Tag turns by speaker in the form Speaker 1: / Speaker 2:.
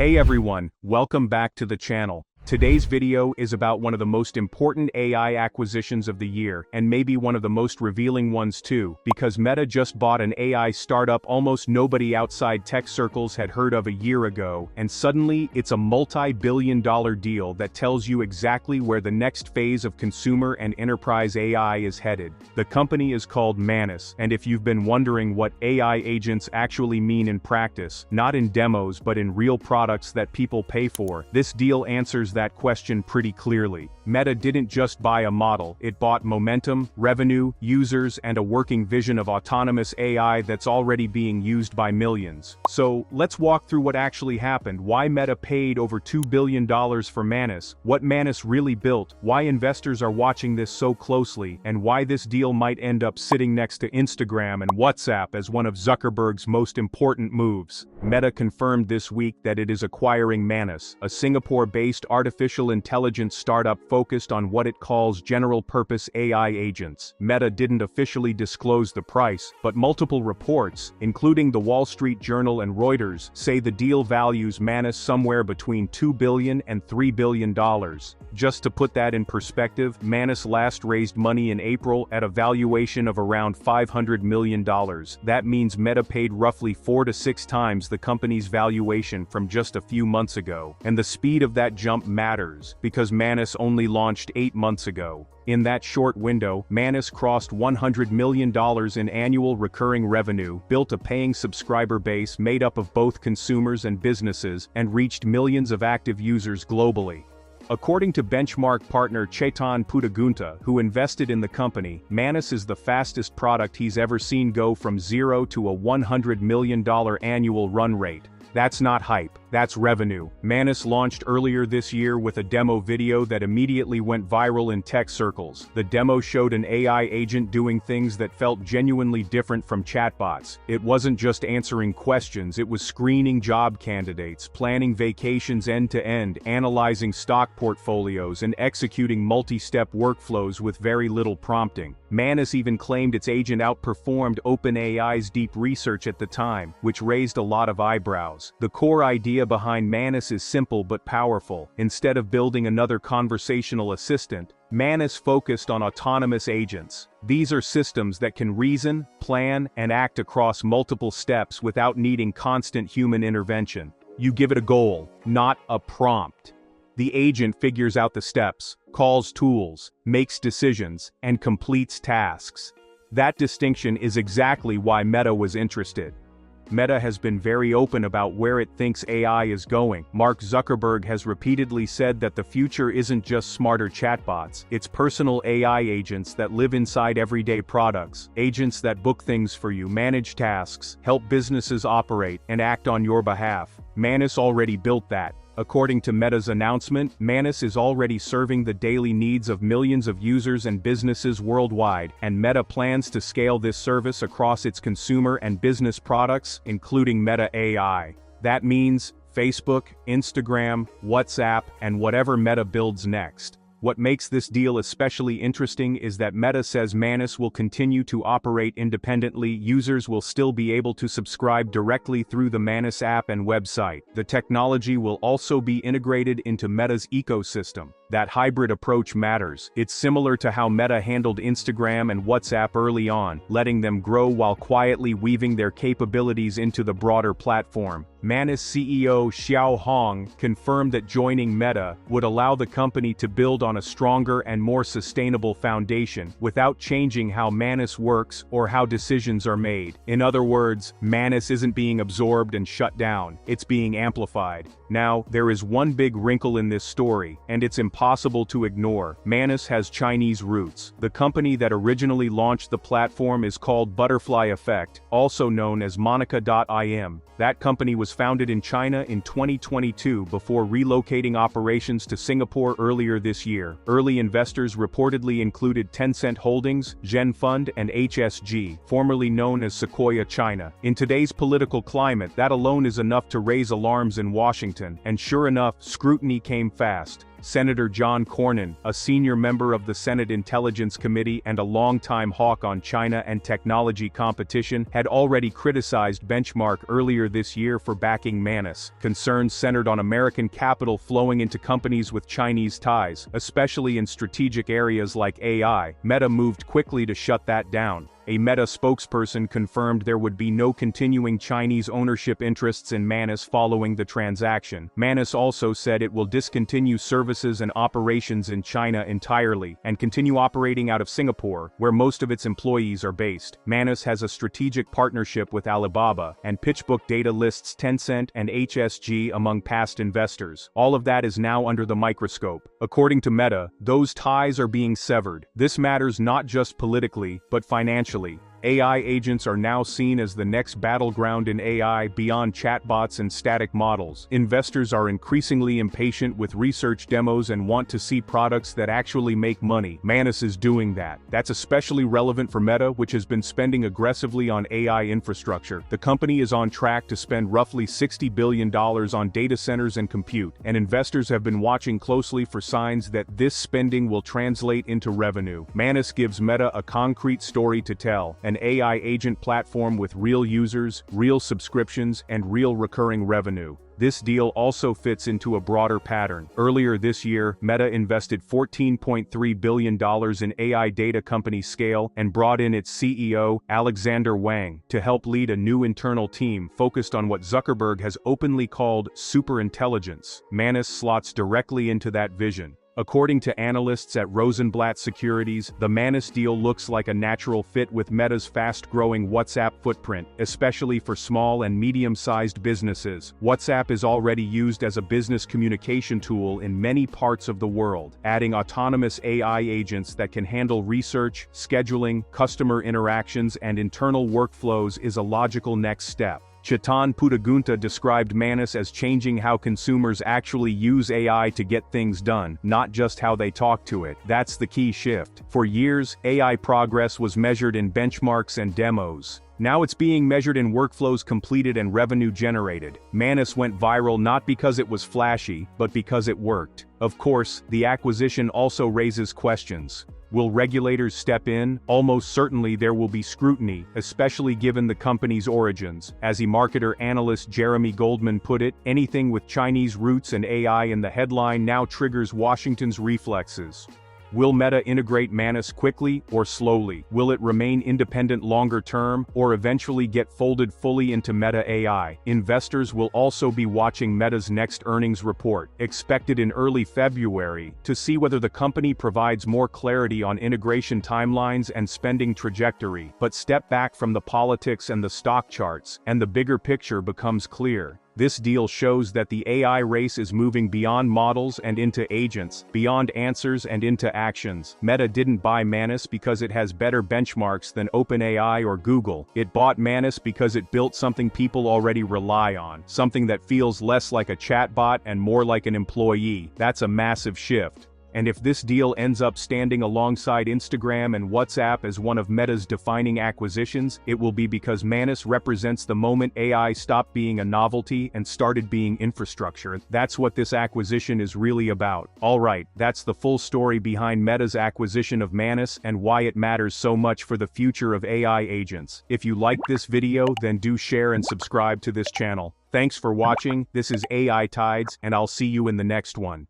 Speaker 1: Hey everyone, welcome back to the channel. Today's video is about one of the most important AI acquisitions of the year, and maybe one of the most revealing ones too, because Meta just bought an AI startup almost nobody outside tech circles had heard of a year ago, and suddenly it's a multi-billion-dollar deal that tells you exactly where the next phase of consumer and enterprise AI is headed. The company is called Manus, and if you've been wondering what AI agents actually mean in practice, not in demos but in real products that people pay for, this deal answers that question pretty clearly. Meta didn't just buy a model, it bought momentum, revenue, users, and a working vision of autonomous AI that's already being used by millions. So, let's walk through what actually happened, why Meta paid over $2 billion for Manus, what Manus really built, why investors are watching this so closely, and why this deal might end up sitting next to Instagram and WhatsApp as one of Zuckerberg's most important moves. Meta confirmed this week that it is acquiring Manus, a Singapore-based artificial intelligence startup focused on what it calls general-purpose AI agents. Meta didn't officially disclose the price, but multiple reports, including the Wall Street Journal and Reuters, say the deal values Manus somewhere between $2 billion and $3 billion. Just to put that in perspective, Manus last raised money in April at a valuation of around $500 million. That means Meta paid roughly 4 to 6 times the company's valuation from just a few months ago. And the speed of that jump matters, because Manus only launched 8 months ago. In that short window, Manus crossed $100 million in annual recurring revenue, built a paying subscriber base made up of both consumers and businesses, and reached millions of active users globally. According to benchmark partner Chetan Puttagunta, who invested in the company, Manus is the fastest product he's ever seen go from zero to a $100 million annual run rate. That's not hype, that's revenue. Manus launched earlier this year with a demo video that immediately went viral in tech circles. The demo showed an AI agent doing things that felt genuinely different from chatbots. It wasn't just answering questions, it was screening job candidates, planning vacations end-to-end, analyzing stock portfolios, and executing multi-step workflows with very little prompting. Manus even claimed its agent outperformed OpenAI's deep research at the time, which raised a lot of eyebrows. The core idea behind Manus is simple but powerful. Instead of building another conversational assistant, Manus focused on autonomous agents. These are systems that can reason, plan, and act across multiple steps without needing constant human intervention. You give it a goal, not a prompt. The agent figures out the steps, calls tools, makes decisions, and completes tasks. That distinction is exactly why Meta was interested. Meta has been very open about where it thinks AI is going. Mark Zuckerberg has repeatedly said that the future isn't just smarter chatbots, it's personal AI agents that live inside everyday products, agents that book things for you, manage tasks, help businesses operate, and act on your behalf. Manus already built that. According to Meta's announcement, Manus is already serving the daily needs of millions of users and businesses worldwide, and Meta plans to scale this service across its consumer and business products, including Meta AI. That means Facebook, Instagram, WhatsApp, and whatever Meta builds next. What makes this deal especially interesting is that Meta says Manus will continue to operate independently. Users will still be able to subscribe directly through the Manus app and website. The technology will also be integrated into Meta's ecosystem. That hybrid approach matters. It's similar to how Meta handled Instagram and WhatsApp early on, letting them grow while quietly weaving their capabilities into the broader platform. Manus CEO Xiao Hong confirmed that joining Meta would allow the company to build on a stronger and more sustainable foundation, without changing how Manus works or how decisions are made. In other words, Manus isn't being absorbed and shut down, it's being amplified. Now, there is one big wrinkle in this story, and it's impossible to ignore. Manus has Chinese roots. The company that originally launched the platform is called Butterfly Effect, also known as Monica.im. That company was founded in China in 2022 before relocating operations to Singapore earlier this year. Early investors reportedly included Tencent Holdings, Zhen Fund, and HSG, formerly known as Sequoia China. In today's political climate, that alone is enough to raise alarms in Washington, and sure enough, scrutiny came fast. Senator John Cornyn, a senior member of the Senate Intelligence Committee and a longtime hawk on China and technology competition, had already criticized Benchmark earlier this year for backing Manus. Concerns centered on American capital flowing into companies with Chinese ties, especially in strategic areas like AI. Meta moved quickly to shut that down. A Meta spokesperson confirmed there would be no continuing Chinese ownership interests in Manus following the transaction. Manus also said it will discontinue services and operations in China entirely, and continue operating out of Singapore, where most of its employees are based. Manus has a strategic partnership with Alibaba, and PitchBook data lists Tencent and HSG among past investors. All of that is now under the microscope. According to Meta, those ties are being severed. This matters not just politically, but financially. AI agents are now seen as the next battleground in AI beyond chatbots and static models. Investors are increasingly impatient with research demos and want to see products that actually make money. Manus is doing that. That's especially relevant for Meta, which has been spending aggressively on AI infrastructure. The company is on track to spend roughly $60 billion on data centers and compute, and investors have been watching closely for signs that this spending will translate into revenue. Manus gives Meta a concrete story to tell, an AI agent platform with real users, real subscriptions, and real recurring revenue. This deal also fits into a broader pattern. Earlier this year, Meta invested $14.3 billion in AI data company Scale and brought in its CEO, Alexander Wang, to help lead a new internal team focused on what Zuckerberg has openly called superintelligence. Manus slots directly into that vision. According to analysts at Rosenblatt Securities, the Manus deal looks like a natural fit with Meta's fast-growing WhatsApp footprint, especially for small and medium-sized businesses. WhatsApp is already used as a business communication tool in many parts of the world. Adding autonomous AI agents that can handle research, scheduling, customer interactions, and internal workflows is a logical next step. Chetan Puttagunta described Manus as changing how consumers actually use AI to get things done, not just how they talk to it. That's the key shift. For years, AI progress was measured in benchmarks and demos. Now it's being measured in workflows completed and revenue generated. Manus went viral not because it was flashy, but because it worked. Of course, the acquisition also raises questions. Will regulators step in? Almost certainly there will be scrutiny, especially given the company's origins. As eMarketer analyst Jeremy Goldman put it, anything with Chinese roots and AI in the headline now triggers Washington's reflexes. Will Meta integrate Manus quickly or slowly? Will it remain independent longer term, or eventually get folded fully into Meta AI? Investors will also be watching Meta's next earnings report, expected in early February, to see whether the company provides more clarity on integration timelines and spending trajectory. But step back from the politics and the stock charts, and the bigger picture becomes clear. This deal shows that the AI race is moving beyond models and into agents, beyond answers and into actions. Meta didn't buy Manus because it has better benchmarks than OpenAI or Google. It bought Manus because it built something people already rely on, something that feels less like a chatbot and more like an employee. That's a massive shift. And if this deal ends up standing alongside Instagram and WhatsApp as one of Meta's defining acquisitions, it will be because Manus represents the moment AI stopped being a novelty and started being infrastructure. That's what this acquisition is really about. Alright, that's the full story behind Meta's acquisition of Manus and why it matters so much for the future of AI agents. If you liked this video, then do share and subscribe to this channel. Thanks for watching. This is AI Tides, and I'll see you in the next one.